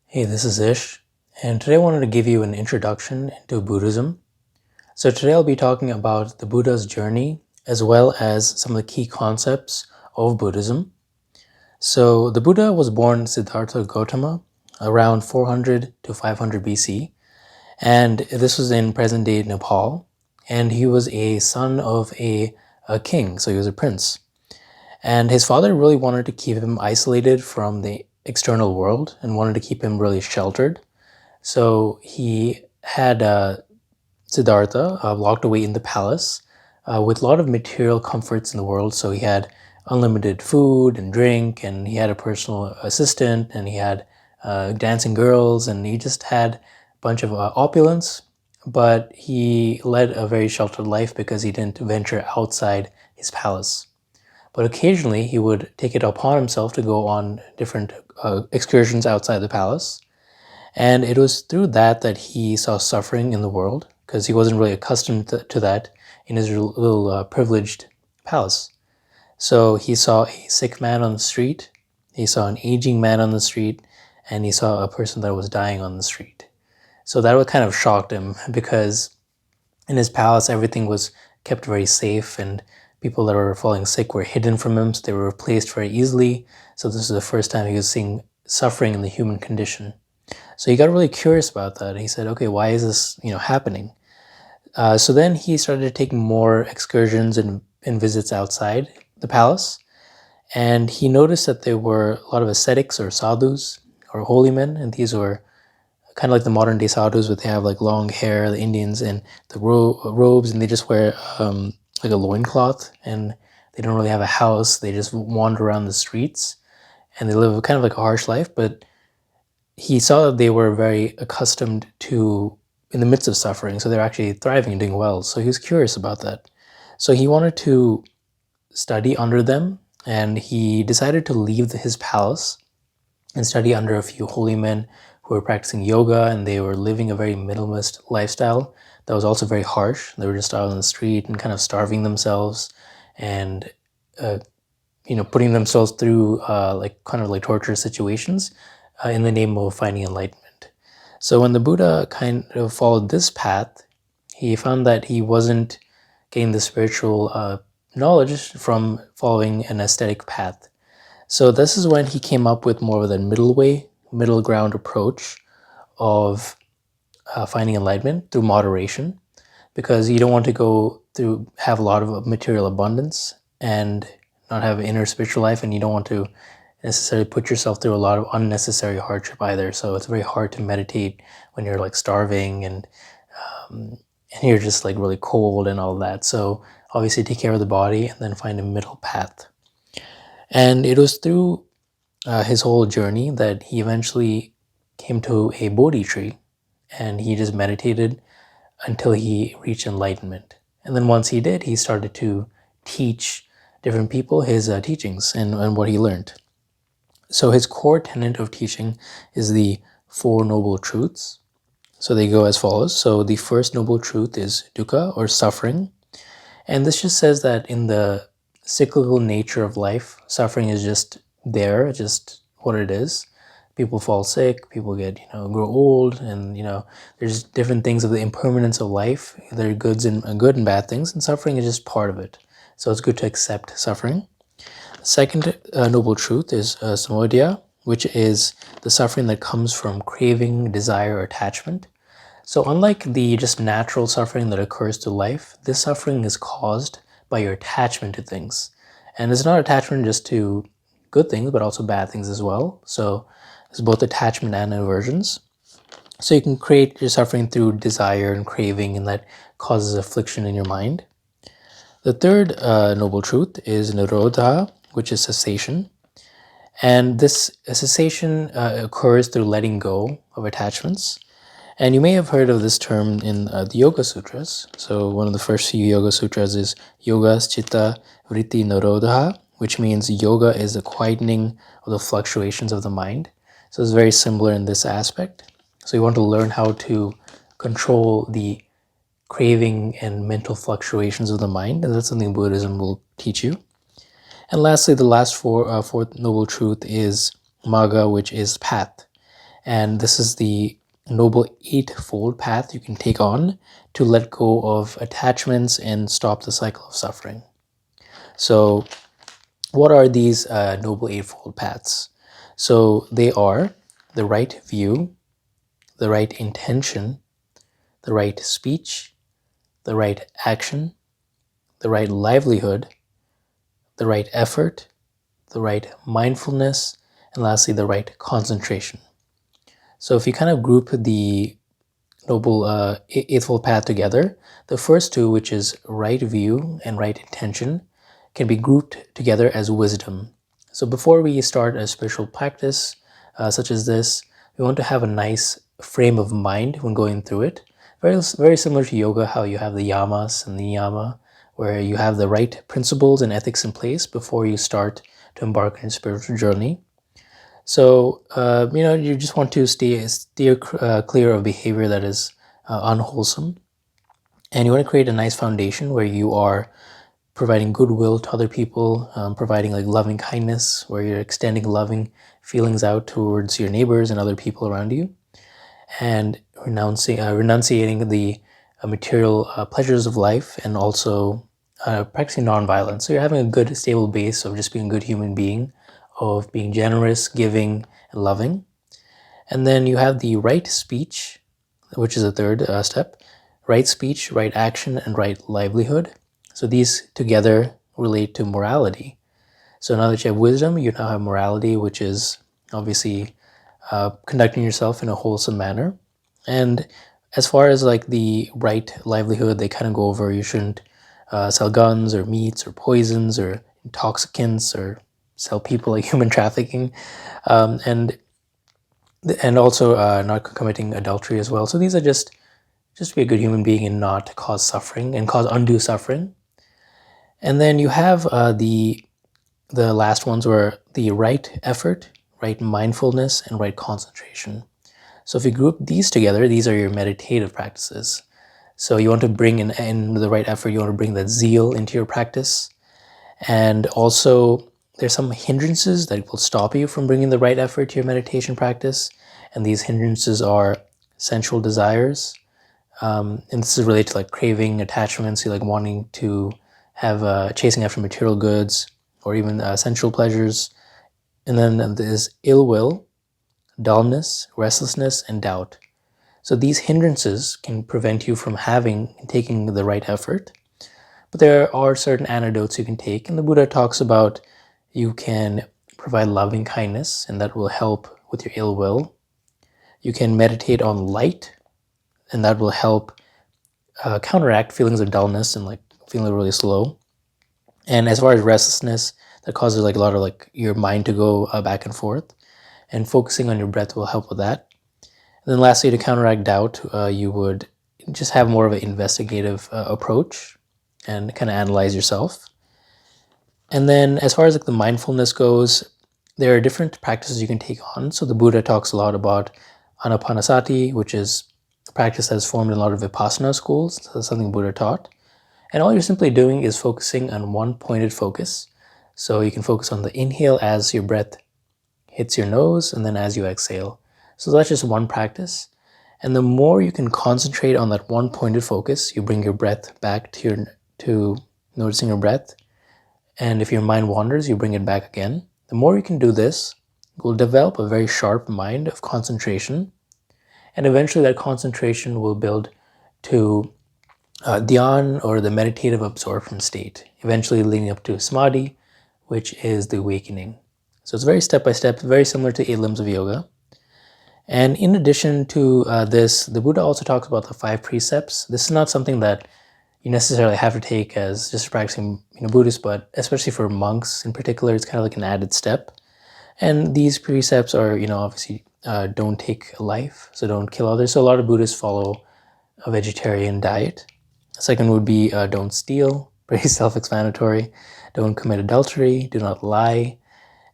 Hey, this is Ish, and today I wanted to give you an introduction into Buddhism. So today I'll be talking about the Buddha's journey as well as some of the key concepts of Buddhism. So the Buddha was born Siddhartha Gautama around 400 to 500 BC, and this was in present-day Nepal, and he was a son of a king, so he was a prince. And his father really wanted to keep him isolated from the external world and wanted to keep him really sheltered. So he had Siddhartha locked away in the palace with a lot of material comforts in the world. So he had unlimited food and drink, and he had a personal assistant, and he had dancing girls, and he just had a bunch of opulence. But he led a very sheltered life because he didn't venture outside his palace. But occasionally he would take it upon himself to go on different excursions outside the palace. And it was through that he saw suffering in the world, because he wasn't really accustomed to that in his little privileged palace. So he saw a sick man on the street, he saw an aging man on the street, and he saw a person that was dying on the street. So that kind of shocked him, because in his palace everything was kept very safe, and people that were falling sick were hidden from him, so they were replaced very easily. So this is the first time he was seeing suffering in the human condition. So he got really curious about that. He said, okay, why is this, happening? So then he started taking more excursions and visits outside the palace. And he noticed that there were a lot of ascetics or sadhus or holy men. And these were kind of like the modern day sadhus, but they have like long hair, the Indians, and the robes, and they just wear like a loincloth. And they don't really have a house. They just wander around the streets. And they live kind of like a harsh life, but he saw that they were very accustomed to in the midst of suffering, so they're actually thriving and doing well. So he was curious about that. So he wanted to study under them, and he decided to leave his palace and study under a few holy men who were practicing yoga, and they were living a very minimalist lifestyle that was also very harsh. They were just out on the street and kind of starving themselves and putting themselves through like kind of like torture situations in the name of finding enlightenment. So when the Buddha kind of followed this path, he found that he wasn't getting the spiritual knowledge from following an aesthetic path. So this is when he came up with more of a middle ground approach of finding enlightenment through moderation, because you don't want to have a lot of material abundance and not have an inner spiritual life, and you don't want to necessarily put yourself through a lot of unnecessary hardship either. So it's very hard to meditate when you're like starving and you're just like really cold and all that. So obviously take care of the body and then find a middle path. And it was through his whole journey that he eventually came to a Bodhi tree, and he just meditated until he reached enlightenment. And then once he did, he started to teach different people his teachings and what he learned. So his core tenet of teaching is the Four Noble Truths. So they go as follows. So the first noble truth is dukkha, or suffering. And this just says that in the cyclical nature of life, suffering is just there, just what it is. People fall sick, people grow old, and there's different things of the impermanence of life. There are good and bad things, and suffering is just part of it. So it's good to accept suffering. Second noble truth is samodaya, which is the suffering that comes from craving, desire, or attachment. So unlike the just natural suffering that occurs to life, this suffering is caused by your attachment to things. And it's not attachment just to good things, but also bad things as well. So it's both attachment and aversions. So you can create your suffering through desire and craving, and that causes affliction in your mind. The third noble truth is nirodha, which is cessation. And this cessation occurs through letting go of attachments. And you may have heard of this term in the Yoga Sutras. So one of the first few Yoga Sutras is Yogas Chitta Vritti Nirodha, which means yoga is the quietening of the fluctuations of the mind. So it's very similar in this aspect. So you want to learn how to control the craving and mental fluctuations of the mind, and that's something Buddhism will teach you. And lastly, the fourth noble truth is magga, which is path. And this is the Noble Eightfold Path you can take on to let go of attachments and stop the cycle of suffering. So what are these Noble Eightfold Paths? So they are the right view, the right intention, the right speech, the right action, the right livelihood, the right effort, the right mindfulness, and lastly, the right concentration. So if you kind of group the Noble Eightfold Path together, the first two, which is right view and right intention, can be grouped together as wisdom. So before we start a spiritual practice such as this, we want to have a nice frame of mind when going through it. Very similar to yoga, how you have the yamas and the niyama, where you have the right principles and ethics in place before you start to embark on a spiritual journey. So, you just want to steer clear of behavior that is unwholesome. And you want to create a nice foundation where you are providing goodwill to other people, providing like loving kindness, where you're extending loving feelings out towards your neighbors and other people around you, and renunciating the material pleasures of life, and also practicing nonviolence. So you're having a good, stable base of just being a good human being, of being generous, giving, and loving. And then you have the right speech, which is the third step. Right speech, right action, and right livelihood. So these together relate to morality. So now that you have wisdom, you now have morality, which is obviously conducting yourself in a wholesome manner. And as far as like the right livelihood, they kind of go over you shouldn't sell guns or meats or poisons or intoxicants or sell people, like human trafficking, and also not committing adultery as well. So these are just to be a good human being and not cause suffering and cause undue suffering. And then you have the last ones were the right effort, right mindfulness, and right concentration. So if you group these together, these are your meditative practices. So you want to bring in the right effort, you want to bring that zeal into your practice. And also there's some hindrances that will stop you from bringing the right effort to your meditation practice. And these hindrances are sensual desires. And this is related to like craving, attachments, like wanting to have chasing after material goods or even sensual pleasures. And then there's ill will, dullness, restlessness, and doubt. So these hindrances can prevent you from having and taking the right effort. But there are certain antidotes you can take, and the Buddha talks about you can provide loving kindness, and that will help with your ill will. You can meditate on light, and that will help counteract feelings of dullness and like feeling really slow. And as far as restlessness, that causes like a lot of like your mind to go back and forth, and focusing on your breath will help with that. And then lastly, to counteract doubt, you would just have more of an investigative approach and kind of analyze yourself. And then as far as like the mindfulness goes, there are different practices you can take on. So the Buddha talks a lot about Anapanasati, which is a practice that's formed in a lot of Vipassana schools. So that's something Buddha taught. And all you're simply doing is focusing on one pointed focus. So you can focus on the inhale as your breath hits your nose, and then as you exhale. So that's just one practice. And the more you can concentrate on that one pointed focus, you bring your breath back to noticing your breath. And if your mind wanders, you bring it back again. The more you can do this, you'll develop a very sharp mind of concentration. And eventually that concentration will build to dhyan, or the meditative absorption state, eventually leading up to samadhi, which is the awakening. So it's very step-by-step, very similar to 8 limbs of yoga. And in addition to this, the Buddha also talks about the 5 precepts. This is not something that you necessarily have to take as just practicing Buddhist, but especially for monks in particular, it's kind of like an added step. And these precepts are, obviously don't take life, so don't kill others. So a lot of Buddhists follow a vegetarian diet. The second would be don't steal, pretty self-explanatory. Don't commit adultery, do not lie,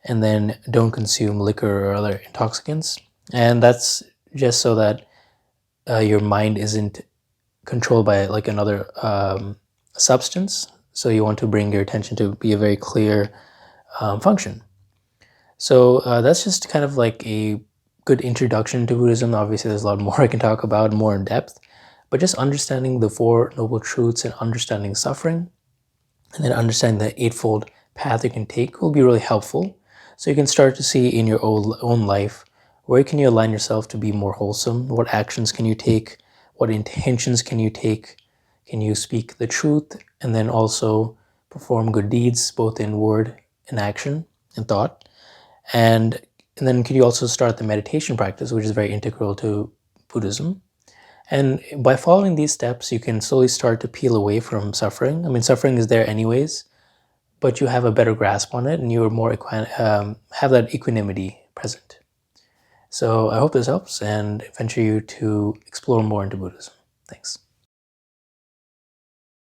and then don't consume liquor or other intoxicants. And that's just so that your mind isn't controlled by like another substance. So you want to bring your attention to be a very clear function. So that's just kind of like a good introduction to Buddhism. Obviously, there's a lot more I can talk about more in depth, but just understanding the Four Noble Truths and understanding suffering, and then understanding the Eightfold Path you can take will be really helpful. So you can start to see in your own life, where can you align yourself to be more wholesome? What actions can you take? What intentions can you take? Can you speak the truth and then also perform good deeds, both in word and action and thought? And then can you also start the meditation practice, which is very integral to Buddhism? And by following these steps, you can slowly start to peel away from suffering. I mean, suffering is there anyways, but you have a better grasp on it and you're more have that equanimity present. So I hope this helps and venture you to explore more into Buddhism. Thanks.